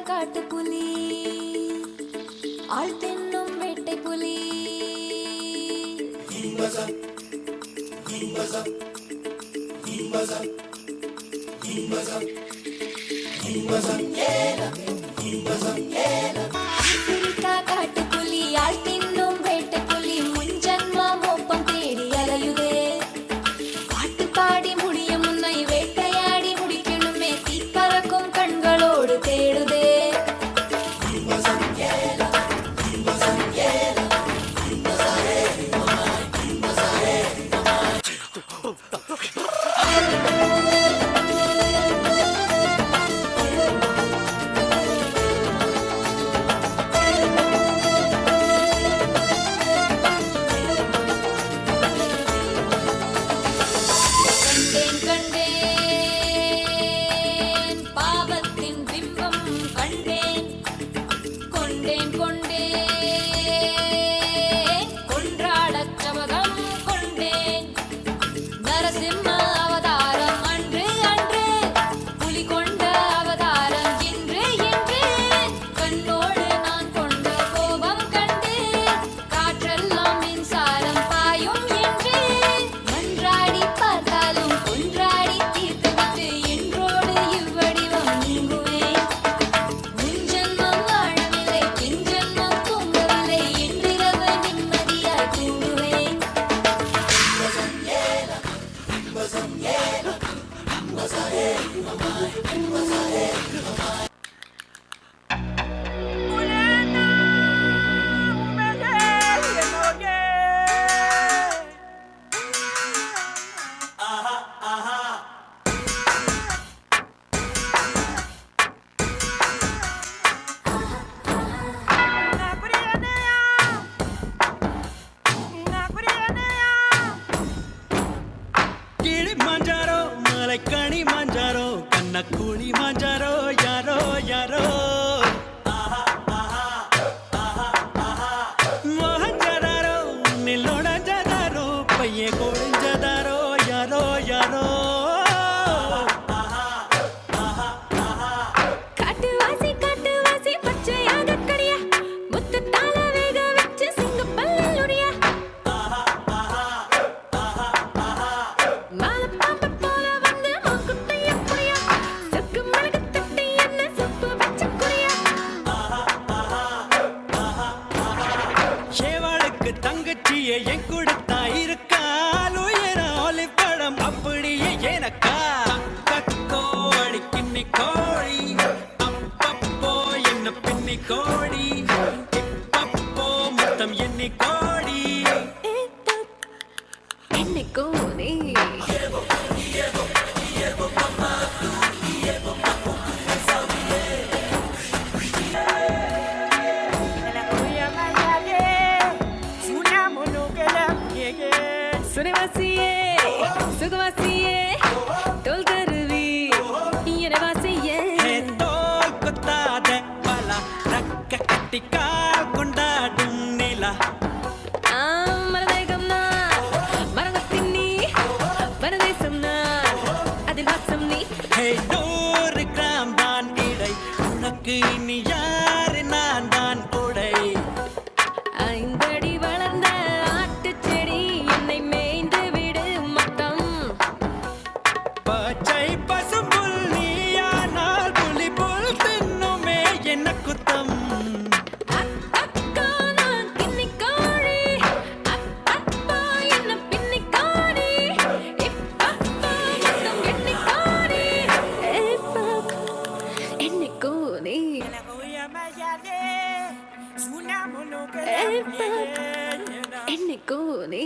காட்டுப்புலி ஆள் தின்னும் வேட்டை புலி ஆப்பிரிக்கா காட்டுப்புலி ஆள் தின்னும் வேட்டை புலி முன்ஜன்மா மோப்பம் தேடி அலையுதே பாட்டு பாடி முடிய முன்னை வேட்டையாடி முடிக்கணுமே தீப்பறக்கும் கண்களோடு தேடுதே கணி மாஞ்சாரோ கண்ண கூலி மாஞ்சாரோ யாரோ யாரோ மோகஞ்சதாரோ நில்லோடஞ்சதாரோ பைய கோழிஞ்சதாரோ யாரோ யாரோ தங்கச்சியை என் கொடுத்தா இருக்கால் உயர ஒலி படம் அப்படியே எனக்கா கோழி கிண்ணி கோழி அப்பப்போ என்ன பின்னி கோடி இப்பப்போ மொத்தம் எண்ணி கோடி என்னை கோடி சுனவாசியே சுகவாசியே தோல் கருவி எனவாசியே தோல் கொத்தாத பல ரக்க கட்டிக்கா கொண்டாடும் நிலா மரதேகம் நான் மரங்கத்தின்னி பரதேசம் நான் அதில் வாசம் நீ 100 கிராம் தான் இடை உனக்கு இனி யாரு நான் தான் உடை 5 அடி வளர்ந்த ஆட்டுச்செடி என்னை மேய்ந்து விடு மொத்தம் பச்சை பசும்புல் நீயானால் புலி புல் தின்னுமே என்ன குத்தம் அக்கா நான் கிண்ணி கோழி அப்பப்பா என்ன பின்னி கோடி இப்பப்பா மொத்தம் எண்ணி கோடி என்னை கோடி Una என்னைக்கும் நீ